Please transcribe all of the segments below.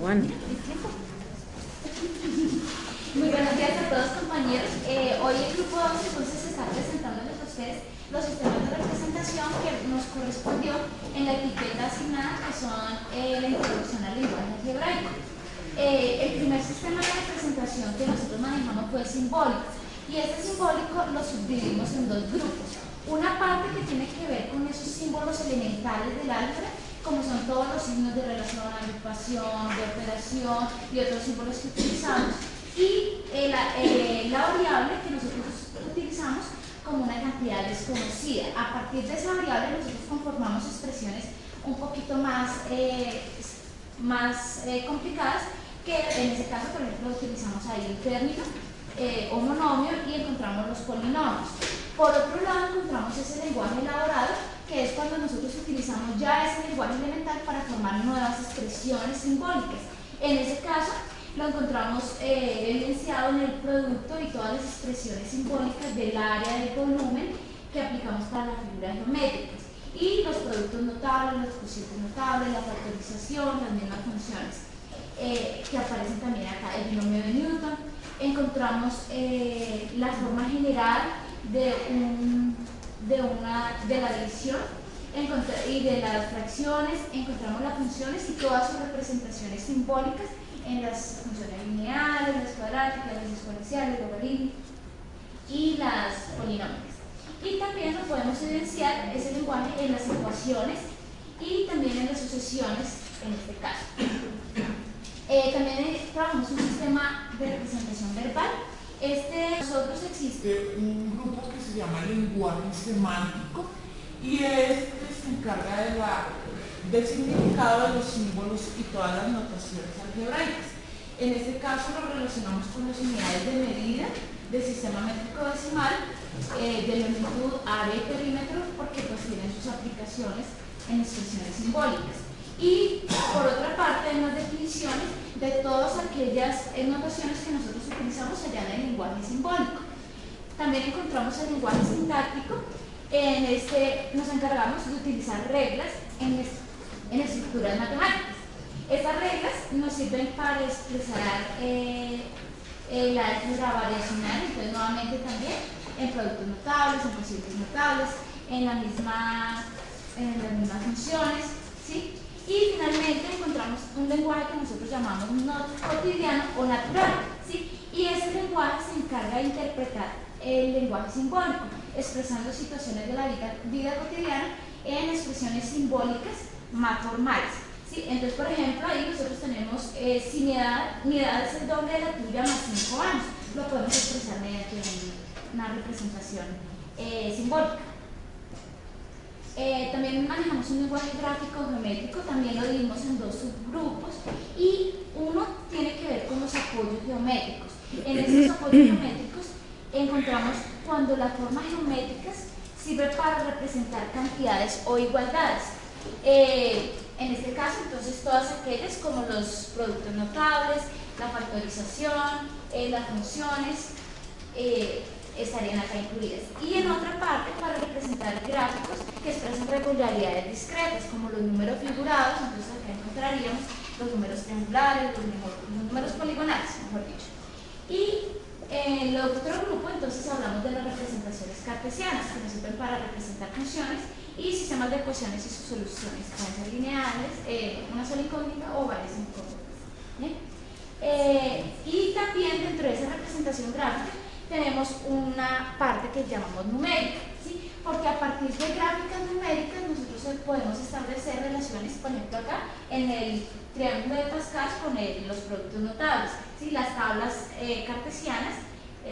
Juan. Muy buenos días a todos, compañeros. Hoy el grupo 2 entonces está presentándoles a ustedes los sistemas de representación que nos correspondió en la etiqueta asignada, que son la introducción al lenguaje algebraico. El primer sistema de representación que nosotros manejamos fue el simbólico, y este simbólico lo subdividimos en dos grupos. Una parte que tiene que ver con esos símbolos elementales del álgebra, como son todos los signos de relación, agrupación, de operación y otros símbolos que utilizamos, y la variable que nosotros utilizamos como una cantidad desconocida. A partir de esa variable nosotros conformamos expresiones un poquito más complicadas, que en ese caso, por ejemplo, utilizamos ahí el término o monomio, y encontramos los polinomios. Por otro lado, encontramos ese lenguaje elaborado, que es cuando nosotros utilizamos ya ese lenguaje elemental para formar nuevas expresiones simbólicas. En ese caso, lo encontramos evidenciado en el producto y todas las expresiones simbólicas del área del volumen que aplicamos para las figuras geométricas, y los productos notables, los cocientes notables, la factorización, las mismas funciones que aparecen también acá, el binomio de Newton. Encontramos la forma general de la división y de las fracciones. Encontramos las funciones y todas sus representaciones simbólicas en las funciones lineales, las cuadráticas, las exponenciales, logarítmicas y las polinomiales. Y también lo podemos evidenciar ese lenguaje en las ecuaciones y también en las sucesiones, en este caso. También trabajamos un sistema de representación verbal. Nosotros existe un grupo que se llama lenguaje semántico, y este se encarga del significado de los símbolos y todas las notaciones algebraicas. En este caso lo relacionamos con las unidades de medida del sistema métrico decimal, de longitud, área y perímetro, porque pues tienen sus aplicaciones en expresiones simbólicas. Y por otra parte, hay unas definiciones de todas aquellas notaciones que nosotros utilizamos allá en el lenguaje simbólico. También encontramos el lenguaje sintáctico. En este nos encargamos de utilizar reglas en estructuras matemáticas. Estas reglas nos sirven para expresar la álgebra variacional, entonces nuevamente también en productos notables, en cocientes notables, en las mismas funciones, ¿sí? Y finalmente encontramos un lenguaje que nosotros llamamos no cotidiano o natural, ¿sí? Y ese lenguaje se encarga de interpretar el lenguaje simbólico, expresando situaciones de la vida cotidiana en expresiones simbólicas más formales, ¿sí? Entonces, por ejemplo, ahí nosotros tenemos, si mi edad es el doble de la tuya más 5 años, lo podemos expresar mediante una representación simbólica. También manejamos un lenguaje gráfico geométrico, también lo dividimos en dos subgrupos, y uno tiene que ver con los apoyos geométricos. En esos apoyos geométricos encontramos cuando las formas geométricas sirven para representar cantidades o igualdades. En este caso, entonces, todas aquellas como los productos notables, la factorización, las funciones, estarían acá incluidas. Y en otra parte, para representar gráficos que expresan regularidades discretas, como los números figurados. Entonces acá encontraríamos los números triangulares, los números poligonales, mejor dicho. Y en el otro grupo, entonces, hablamos de las representaciones cartesianas, que nos sirven para representar funciones y sistemas de ecuaciones y sus soluciones. Pueden ser lineales, una sola incógnita o varias incógnitas. Y también dentro de esa representación gráfica tenemos una parte que llamamos numérica, ¿sí? Porque a partir de gráficas numéricas nosotros podemos establecer relaciones, por ejemplo acá, en el triángulo de Pascal con los productos notables, ¿sí? Las tablas cartesianas,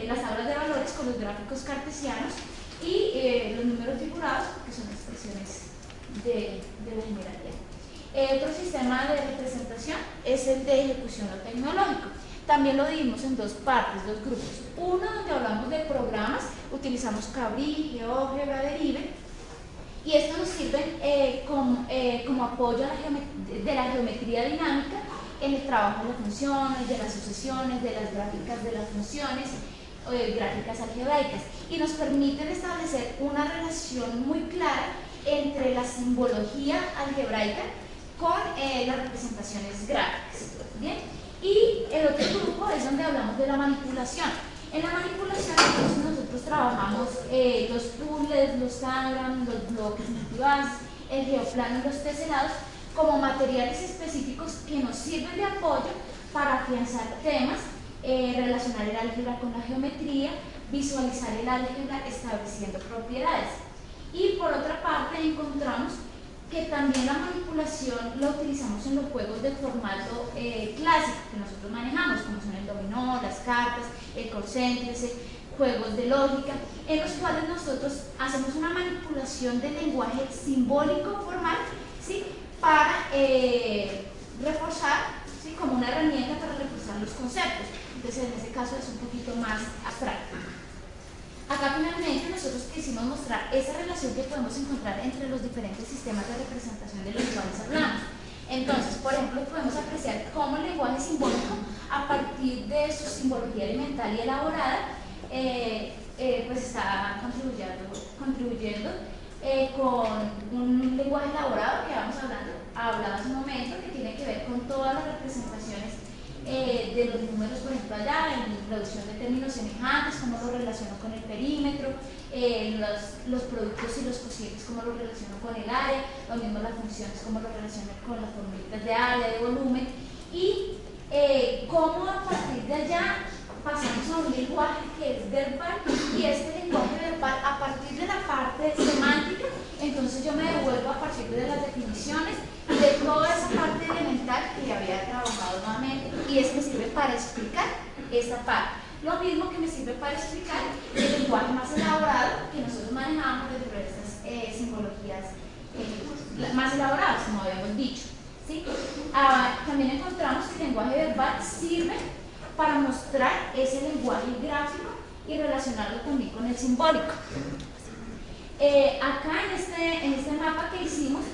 las tablas de valores con los gráficos cartesianos, y los números figurados, que son expresiones de la generalidad. Otro sistema de representación es el de ejecución o tecnológico. También lo dividimos en dos partes, dos grupos. Uno donde hablamos de programas, utilizamos Cabri, GeoGebra, Derive, y estos nos sirven como apoyo de la geometría dinámica en el trabajo de las funciones, de las sucesiones, de las gráficas de las funciones, gráficas algebraicas, y nos permiten establecer una relación muy clara entre la simbología algebraica con las representaciones gráficas. Bien, es donde hablamos de la manipulación. En la manipulación entonces nosotros trabajamos los puzzles, los tangrams, los bloques multibases, el geoplano y los teselados como materiales específicos que nos sirven de apoyo para afianzar temas, relacionar el álgebra con la geometría, visualizar el álgebra estableciendo propiedades. Y por otra parte encontramos que también la manipulación la utilizamos en los juegos de formato clásico que nosotros manejamos, como son el dominó, las cartas, el concéntrese, juegos de lógica, en los cuales nosotros hacemos una manipulación del lenguaje simbólico formal, ¿sí?, para reforzar, ¿sí?, como una herramienta para reforzar los conceptos. Entonces en ese caso es un poquito más abstracto. Acá finalmente nosotros quisimos mostrar esa relación que podemos encontrar entre los diferentes sistemas de representación de los cuales hablamos. Entonces, por ejemplo, podemos apreciar cómo el lenguaje simbólico, a partir de su simbología elemental y elaborada, pues está contribuyendo con un lenguaje elaborado que vamos hablado hace un momento, que tiene que ver con todas las representaciones de los números, por ejemplo, allá, en introducción de términos semejantes, cómo lo relaciono con el perímetro, los productos y los cocientes, cómo lo relaciono con el área, lo mismo las funciones, cómo lo relaciono con las formulitas de área, de volumen, y cómo a partir de allá pasamos a un lenguaje que es verbal, y este lenguaje verbal, a partir de la parte semántica, entonces yo me devuelvo a partir de las definiciones de toda esa parte elemental que ya había trabajado nuevamente, y eso me sirve para explicar esta parte. Lo mismo que me sirve para explicar el lenguaje más elaborado que nosotros manejamos dentro de estas simbologías más elaboradas, como habíamos dicho, ¿sí? También encontramos que el lenguaje verbal sirve para mostrar ese lenguaje gráfico y relacionarlo también con el simbólico. Acá en este mapa que hicimos,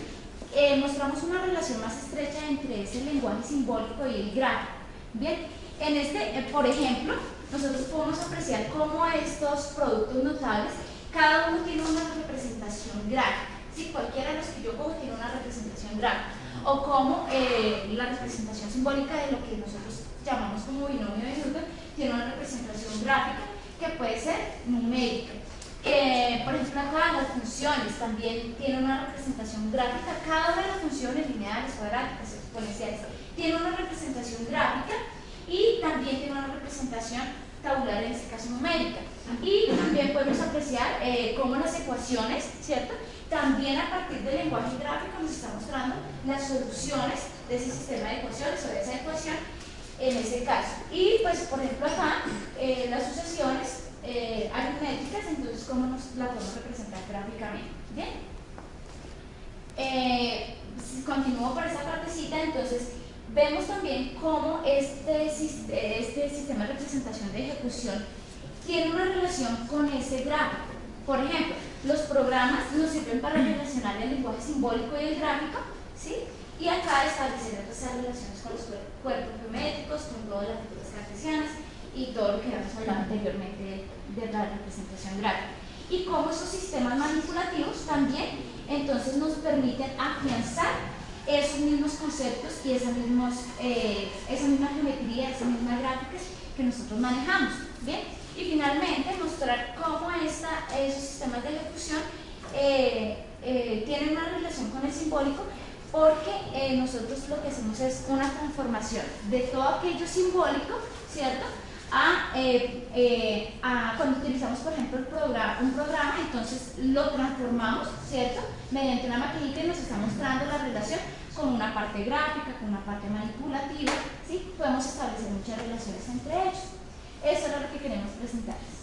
mostramos una relación más estrecha entre ese lenguaje simbólico y el gráfico. Bien, en este, por ejemplo, nosotros podemos apreciar cómo estos productos notables, cada uno tiene una representación gráfica. ¿Sí? Cualquiera de los que yo cojo tiene una representación gráfica. O como la representación simbólica de lo que nosotros llamamos como binomio de Newton tiene una representación gráfica que puede ser numérica. Por ejemplo, acá las funciones también tienen una representación gráfica. Cada una de las funciones lineales, cuadráticas, exponenciales, tiene una representación gráfica y también tiene una representación tabular, en este caso numérica. Y también podemos apreciar cómo las ecuaciones, ¿cierto?, también a partir del lenguaje gráfico nos está mostrando las soluciones de ese sistema de ecuaciones o de esa ecuación en ese caso. Y pues, por ejemplo, acá las sucesiones aritméticas, entonces cómo nos la podemos representar gráficamente. Bien, continúo por esa partecita. Entonces vemos también cómo este sistema de representación de ejecución tiene una relación con ese gráfico. Por ejemplo, los programas nos sirven para relacionar el lenguaje simbólico y el gráfico, ¿sí? Y acá establecer esas relaciones con los cuerpos geométricos, con todas las figuras cartesianas y todo lo que habíamos hablado anteriormente de la representación gráfica. Y cómo esos sistemas manipulativos también entonces nos permiten afianzar esos mismos conceptos y esa misma geometría, esas mismas gráficas que nosotros manejamos. Bien, y finalmente mostrar cómo esos sistemas de ejecución tienen una relación con el simbólico, porque nosotros lo que hacemos es una transformación de todo aquello simbólico, ¿cierto?, cuando utilizamos, por ejemplo, un programa, entonces lo transformamos, ¿cierto?, mediante una maquinita, y nos está mostrando la relación con una parte gráfica, con una parte manipulativa, ¿sí? Podemos establecer muchas relaciones entre ellos. Eso es lo que queremos presentarles.